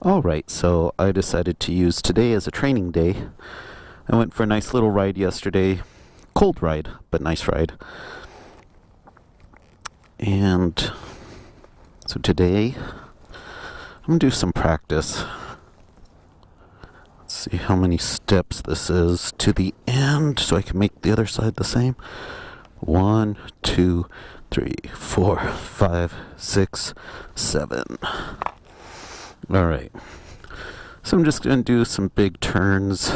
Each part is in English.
Alright, so I decided to use today as a training day. I went for a nice little ride yesterday. Cold ride, but nice ride. And so today, I'm going to do some practice. Let's see how many steps this is to the end so I can make the other side the same. 1, 2, 3, 4, 5, 6, 7. Alright, so I'm just going to do some big turns.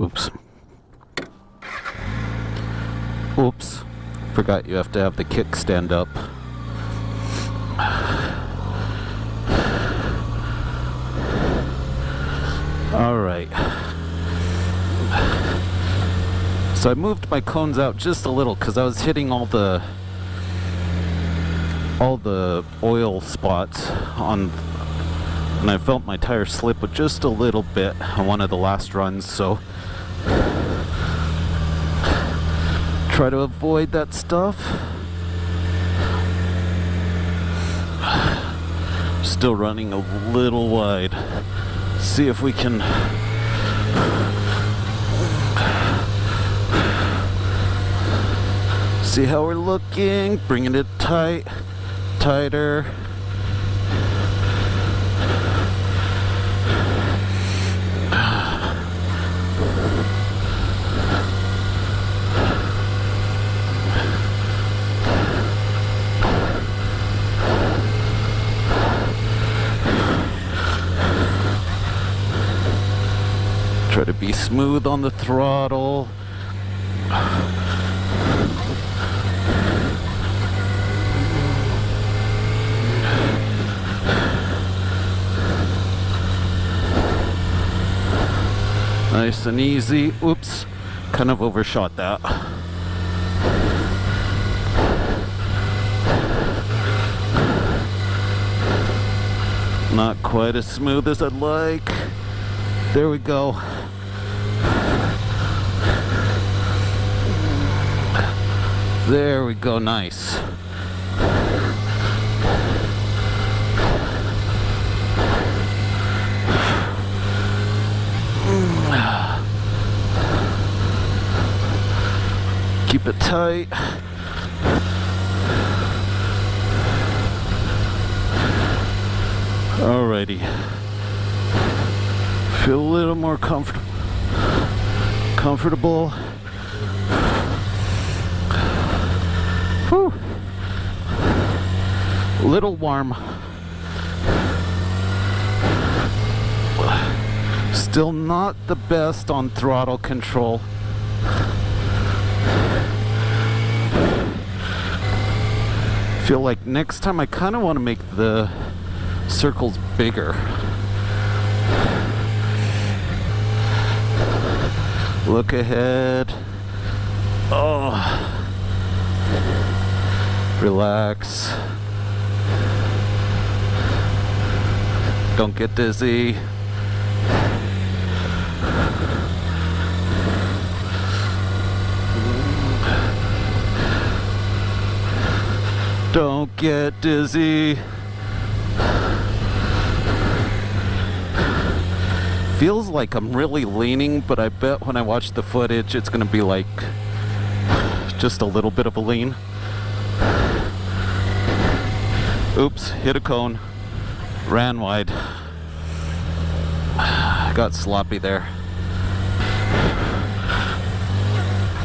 Oops. Oops. Forgot you have to have the kickstand up. Alright. So I moved my cones out just a little because I was hitting all the oil spots on, and I felt my tire slip with just a little bit on one of the last runs, so try to avoid that stuff. Still running a little wide. See if we can see how we're looking, bringing it tighter. Try to be smooth on the throttle. Nice and easy. Oops, kind of overshot that. Not quite as smooth as I'd like. There we go. There we go, nice. Keep it tight. Alrighty. Feel a little more comfortable. Whew. A little warm. Still not the best on throttle control. Feel like next time I kind of want to make the circles bigger. Look ahead. Oh. Relax. Don't get dizzy. Don't get dizzy. Feels like I'm really leaning, but I bet when I watch the footage it's gonna be like just a little bit of a lean. Oops, hit a cone. Ran wide. Got sloppy there.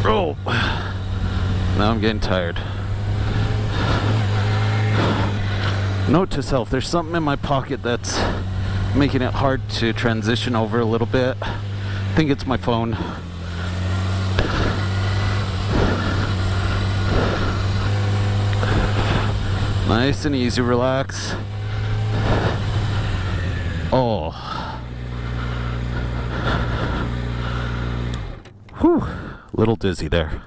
Oh! Now I'm getting tired. Note to self, there's something in my pocket that's making it hard to transition over a little bit. I think it's my phone. Nice and easy, relax. Oh. Whew, a little dizzy there.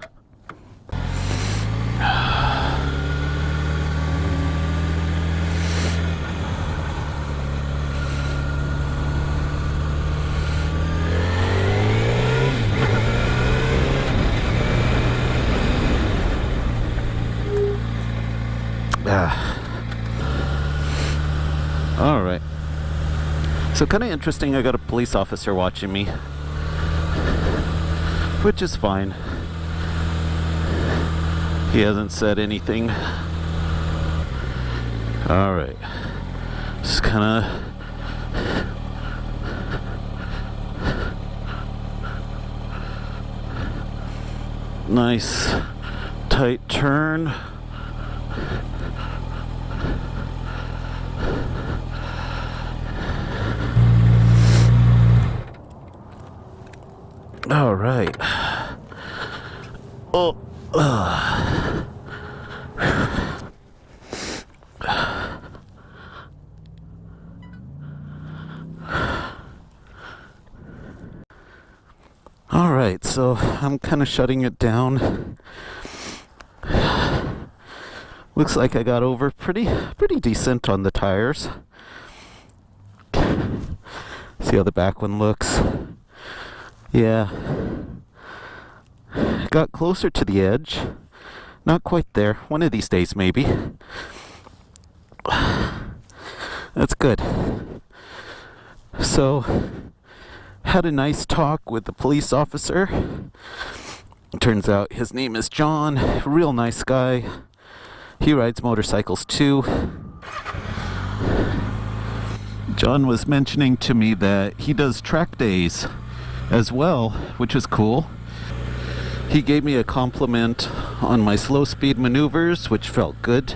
All right. So kind of interesting, I got a police officer watching me, which is fine. He hasn't said anything. All right. Just kind of nice tight turn. All right. Oh. All right, so I'm kind of shutting it down. Looks like I got over pretty decent on the tires. See how the back one looks? Yeah. Got closer to the edge. Not quite there. One of these days, maybe. That's good. So, had a nice talk with the police officer. Turns out his name is John. Real nice guy. He rides motorcycles too. John was mentioning to me that he does track days as well, which is cool. He gave me a compliment on my slow speed maneuvers, which felt good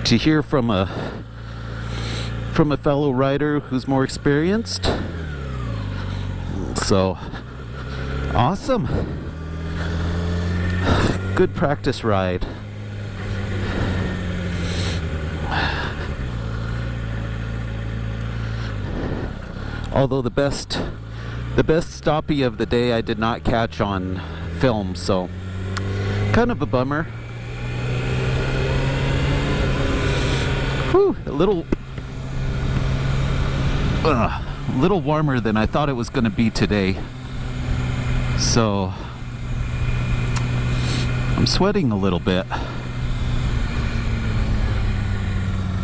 to hear from a fellow rider who's more experienced. So awesome. Good practice ride. Although the best stoppie of the day I did not catch on film, so kind of a bummer. Whew, a little warmer than I thought it was going to be today. So I'm sweating a little bit.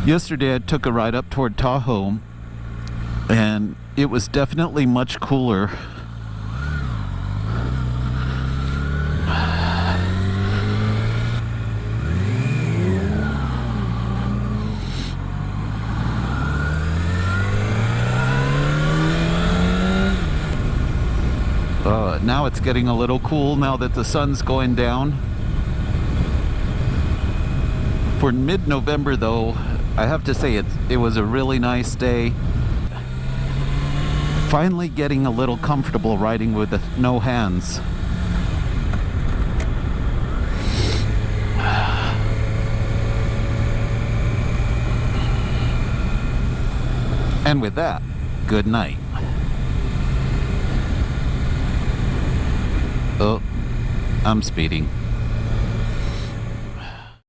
Yesterday I took a ride up toward Tahoe, and it was definitely much cooler. Now it's getting a little cool now that the sun's going down. For mid-November though, I have to say it was a really nice day. Finally getting a little comfortable riding with no hands. And with that, good night. Oh, I'm speeding.